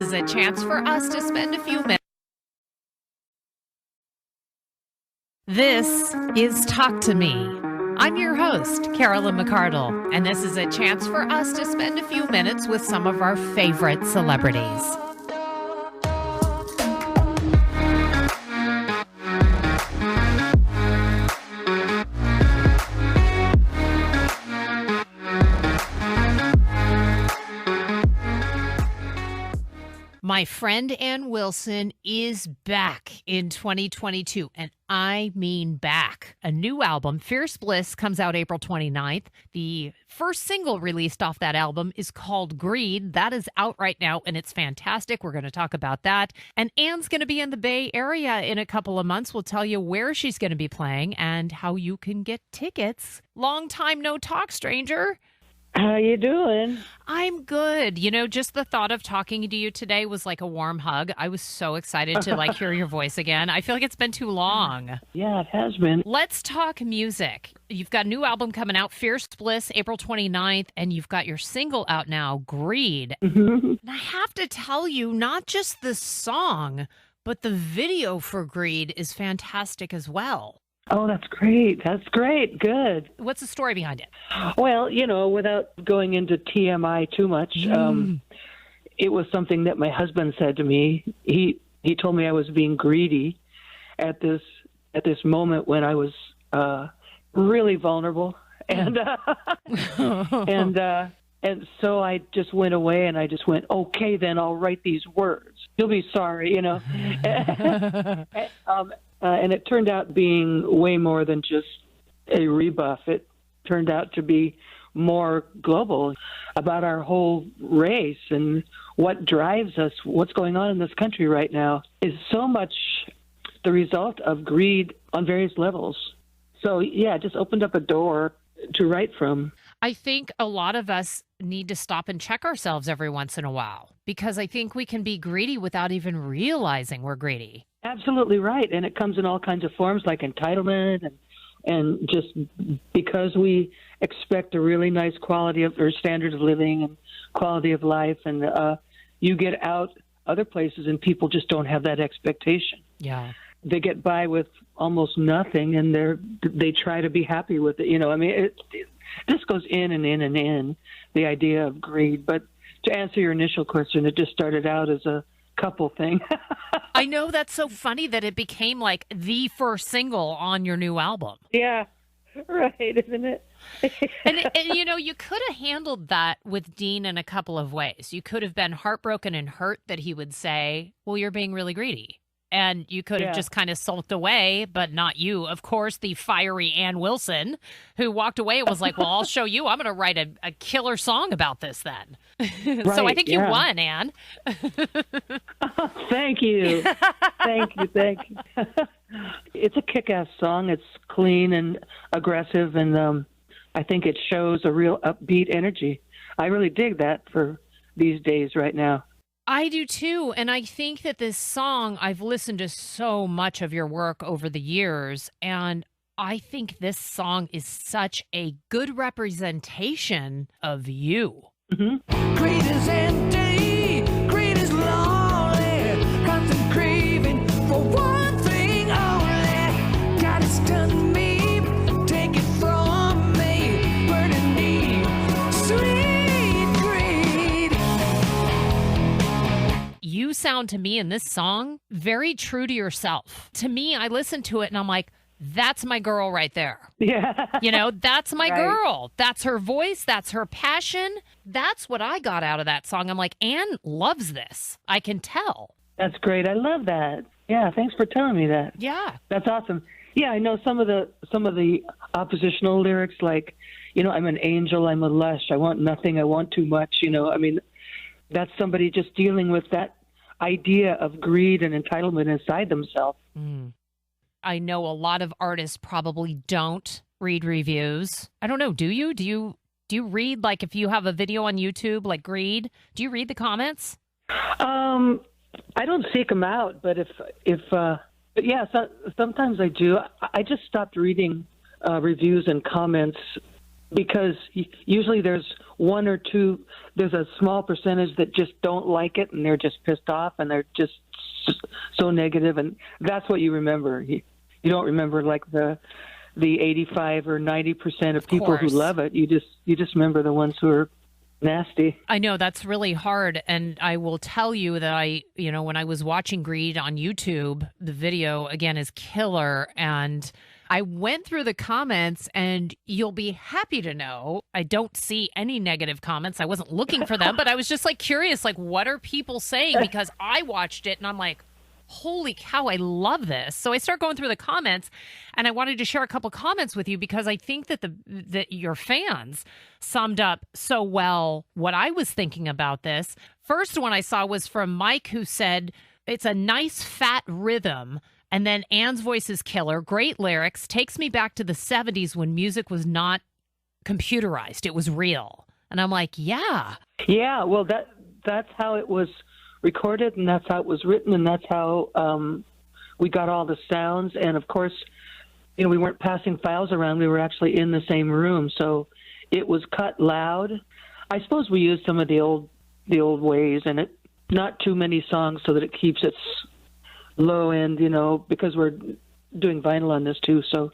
Is a chance for us to spend a few minutes. This is Talk to Me. I'm your host, Carolyn McCardle, and this is a chance for us to spend a few minutes with some of our favorite celebrities. My friend Ann Wilson is back in 2022, and I mean back. A new album, Fierce Bliss, comes out April 29th. The first single released off that album is called Greed. That is out right now, and it's fantastic. We're going to talk about that. And Ann's going to be in the Bay Area in a couple of months. We'll tell you where she's going to be playing and how you can get tickets. Long time no talk, stranger. How you doing? I'm good. You know, just the thought of talking to you today was like a warm hug. I was so excited to hear your voice again. I feel like it's been too long. Yeah, it has been. Let's talk music. You've got a new album coming out, Fierce Bliss, April 29th, and you've got your single out now, Greed. Mm-hmm. And I have to tell you, not just the song, but the video for Greed is fantastic as well. Oh, that's great. That's great. Good. What's the story behind it? Well, you know, without going into TMI too much, it was something that my husband said to me. He told me I was being greedy at this moment when I was really vulnerable, and and so I just went away and I just went, okay, then I'll write these words. You'll be sorry, you know. And it turned out being way more than just a rebuff. It turned out to be more global about our whole race and what drives us. What's going on in this country right now is so much the result of greed on various levels. So, yeah, it just opened up a door to write from. I think a lot of us need to stop and check ourselves every once in a while because I think we can be greedy without even realizing we're greedy. Absolutely right. And it comes in all kinds of forms like entitlement and just because we expect a really nice quality of or standard of living and quality of life. And you get out other places and people just don't have that expectation. Yeah. They get by with almost nothing and they try to be happy with it. You know, I mean, this goes in and in and in, the idea of greed. But to answer your initial question, it just started out as a couple thing. I know, that's so funny that it became like the first single on your new album. Yeah, right, isn't it? and you know, you could have handled that with Dean in a couple of ways. You could have been heartbroken and hurt that he would say, well, you're being really greedy. And you could have just kind of sulked away, but not you. Of course, the fiery Ann Wilson, who walked away and was like, well, I'll show you. I'm going to write a killer song about this then. Right, so I think you won, Ann. Oh, thank you. Thank you. It's a kick-ass song. It's clean and aggressive, and I think it shows a real upbeat energy. I really dig that for these days right now. I do too. And I think that this song, I've listened to so much of your work over the years, and I think this song is such a good representation of you. Mm-hmm. Greed is empty, greed is lonely, constant craving for one thing only. God, it's done me, take it from me, burning me, sweet greed. You sound to me in this song very true to yourself. To me, I listen to it and I'm like, that's my girl right there. Yeah. You know, that's my Right. girl. That's her voice. That's her passion. That's what I got out of that song. I'm like, Ann loves this. I can tell. That's great. I love that. Yeah, thanks for telling me that. Yeah. That's awesome. Yeah, I know some of the oppositional lyrics, like, you know, I'm an angel, I'm a lush, I want nothing, I want too much. You know, I mean, that's somebody just dealing with that idea of greed and entitlement inside themselves. Mm. I know a lot of artists probably don't read reviews. I don't know. Do you? Do you read, like, if you have a video on YouTube like Greed, do you read the comments? I don't seek them out, but but yeah, sometimes I do. I just stopped reading reviews and comments because usually there's one or two, there's a small percentage that just don't like it and they're just pissed off and they're just so negative, and that's what you remember. You don't remember like the 85 or 90% of people who course. love it. You just remember the ones who are nasty. I know that's really hard. And I will tell you that when I was watching Greed on YouTube, the video again is killer. And I went through the comments, and you'll be happy to know I don't see any negative comments. I wasn't looking for them, but I was just like curious, like, what are people saying? Because I watched it and I'm like, holy cow, I love this. So I start going through the comments, and I wanted to share a couple comments with you because I think that your fans summed up so well what I was thinking about this. First one I saw was from Mike, who said, it's a nice fat rhythm. And then Ann's voice is killer. Great lyrics. Takes me back to the 70s when music was not computerized. It was real. And I'm like, yeah. Yeah, well, that's how it was recorded, and that's how it was written, and that's how we got all the sounds. And of course, we weren't passing files around. We were actually in the same room, so it was cut loud. I suppose we used some of the old ways, and not too many songs so that it keeps its low end, because we're doing vinyl on this too. So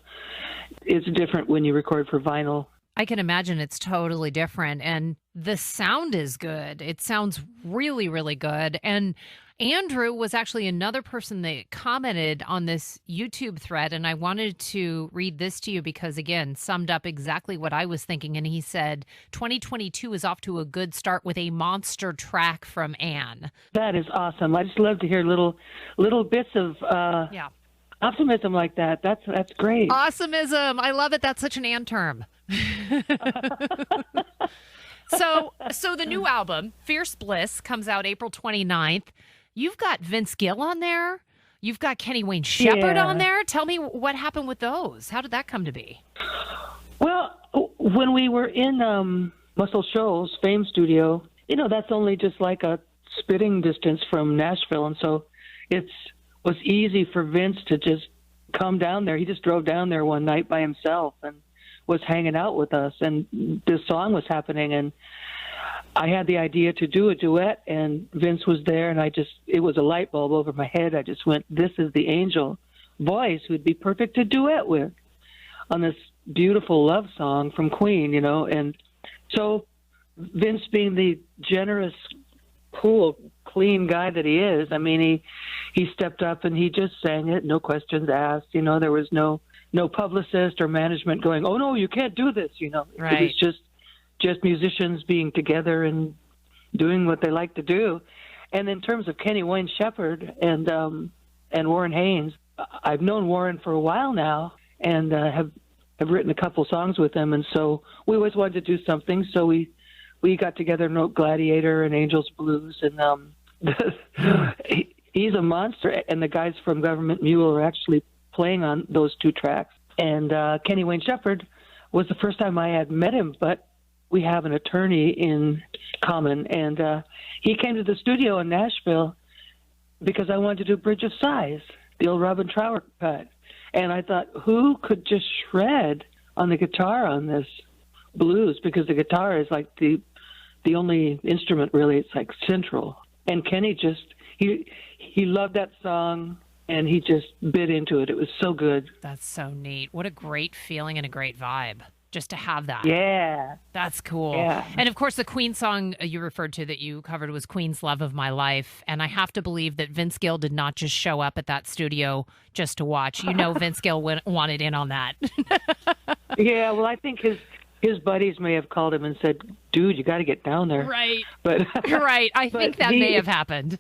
it's different when you record for vinyl. I can imagine it's totally different. And the sound is good. It sounds really, really good. And Andrew was actually another person that commented on this YouTube thread. And I wanted to read this to you because, again, summed up exactly what I was thinking. And he said, 2022 is off to a good start with a monster track from Ann. That is awesome. I just love to hear little bits of optimism like that. That's great. Awesomeism. I love it. That's such an Ann term. So the new album, Fierce Bliss, comes out April 29th. You've got Vince Gill on there. You've got Kenny Wayne Shepherd on there. Tell me what happened with those. How did that come to be? Well, when we were in Muscle Shoals Fame Studio, that's only just like a spitting distance from Nashville. And so it was easy for Vince to just come down there. He just drove down there one night by himself and was hanging out with us, and this song was happening, and I had the idea to do a duet, and Vince was there, and it was a light bulb over my head. I just went, this is the angel voice who'd be perfect to duet with on this beautiful love song from Queen, and so Vince, being the generous, cool, clean guy that he is, I mean, he stepped up and he just sang it, no questions asked. There was no publicist or management going, oh no, you can't do this. Right. It was just musicians being together and doing what they like to do. And in terms of Kenny Wayne Shepherd and Warren Haynes, I've known Warren for a while now and have written a couple songs with him. And so we always wanted to do something. So we got together and wrote Gladiator and Angels Blues. And he's a monster. And the guys from Government Mule are actually playing on those two tracks. And Kenny Wayne Shepherd was the first time I had met him, but we have an attorney in common. And he came to the studio in Nashville because I wanted to do Bridge of Sighs, the old Robin Trower cut. And I thought, who could just shred on the guitar on this blues? Because the guitar is like the only instrument, really. It's like central. And Kenny he loved that song, and he just bit into it. It was so good. That's so neat. What a great feeling and a great vibe just to have that. Yeah. That's cool. Yeah. And of course, the Queen song you referred to that you covered was Queen's Love of My Life. And I have to believe that Vince Gill did not just show up at that studio just to watch. Vince Gill wanted in on that. Yeah, well, I think his buddies may have called him and said, dude, you got to get down there. Right. But you're right. I think that may have happened.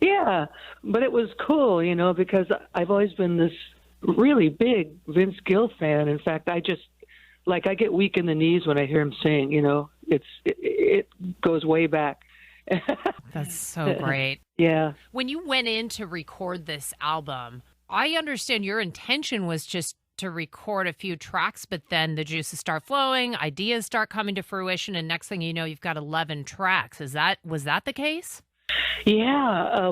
Yeah, but it was cool, because I've always been this really big Vince Gill fan. In fact, I get weak in the knees when I hear him sing. It goes way back. That's so great. Yeah. When you went in to record this album, I understand your intention was just to record a few tracks, but then the juices start flowing, ideas start coming to fruition, and next thing you know, you've got 11 tracks. Was that the case? Yeah.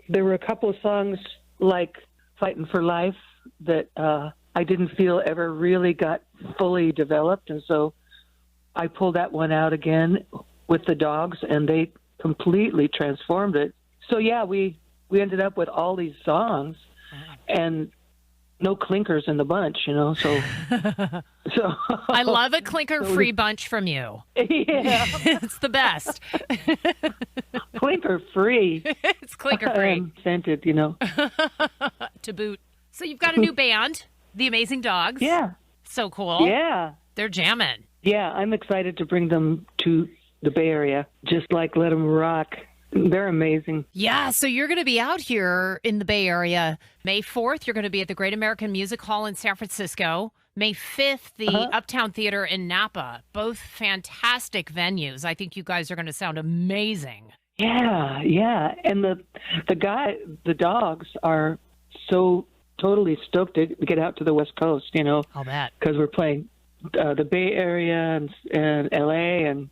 There were a couple of songs like Fighting for Life that I didn't feel ever really got fully developed, and so I pulled that one out again with the dogs, and they completely transformed it. So yeah, we ended up with all these songs, and no clinkers in the bunch, So I love a clinker-free bunch from you. Yeah, It's the best. clinker free. It's clinker-free. And scented, To boot. So you've got a new band, The Amazing Dogs. Yeah, So cool. yeah, They're jamming. yeah. I'm excited to bring them to the Bay Area. Just like Let 'Em Rock. They're amazing. Yeah, so you're going to be out here in the Bay Area. May 4th, you're going to be at the Great American Music Hall in San Francisco. May 5th, the Uptown Theater in Napa. Both fantastic venues. I think you guys are going to sound amazing. Yeah, yeah. And the dogs are so totally stoked to get out to the West Coast, I'll bet. because we're playing the Bay Area and LA, and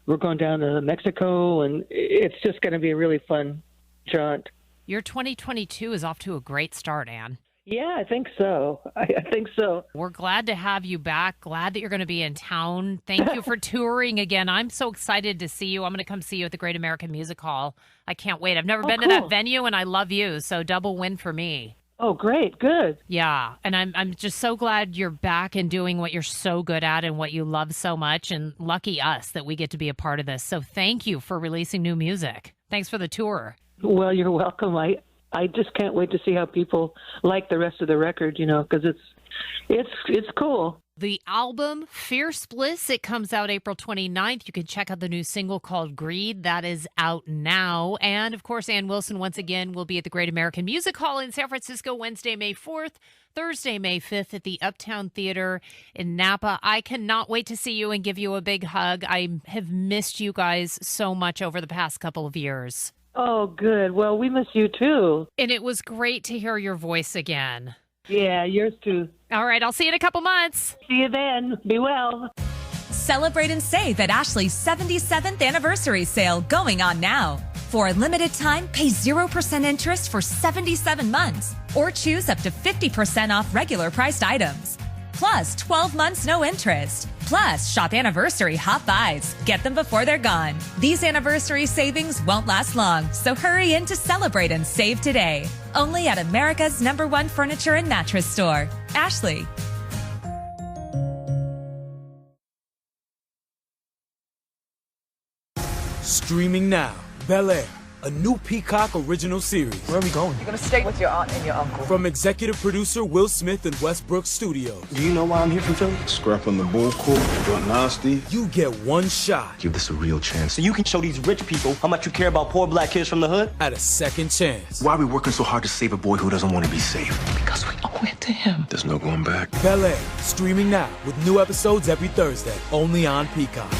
we're going down to Mexico, and it's just going to be a really fun jaunt. Your 2022 is off to a great start, Ann. Yeah, I think so. I think so. We're glad to have you back. Glad that you're going to be in town. Thank you for touring again. I'm so excited to see you. I'm going to come see you at the Great American Music Hall. I can't wait. I've never been to that venue, and I love you, so double win for me. Oh, great. Good. Yeah, and I'm just so glad you're back and doing what you're so good at and what you love so much, and lucky us that we get to be a part of this. So thank you for releasing new music. Thanks for the tour. Well, you're welcome. I just can't wait to see how people like the rest of the record, because it's cool. The album Fierce Bliss, it comes out April 29th. You can check out the new single called Greed. That is out now. And of course, Ann Wilson once again will be at the Great American Music Hall in San Francisco Wednesday, May 4th, Thursday, May 5th at the Uptown Theater in Napa. I cannot wait to see you and give you a big hug. I have missed you guys so much over the past couple of years. Oh, good. Well, we miss you too. And it was great to hear your voice again. Yeah, yours too. All right, I'll see you in a couple months. See you then. Be well. Celebrate and save at Ashley's 77th anniversary sale going on now. For a limited time, pay 0% interest for 77 months or choose up to 50% off regular priced items. Plus 12 months no interest. Plus shop anniversary hot buys. Get them before they're gone. These anniversary savings won't last long, so hurry in to celebrate and save today. Only at America's #1 furniture and mattress store, Ashley. Streaming now, Bel Air, a new Peacock original series. Where are we going? You're gonna stay with your aunt and your uncle. From executive producer Will Smith and Westbrook Studios. Do you know why I'm here from Philly? Scrapping the bull court, got nasty. You get one shot Give this a real chance so you can show these rich people how much you care about poor black kids from the hood. at a second chance. Why are we working so hard to save a boy who doesn't want to be saved? Because we owe it to him. There's no going back. Bel Air, streaming now with new episodes every Thursday, only on Peacock.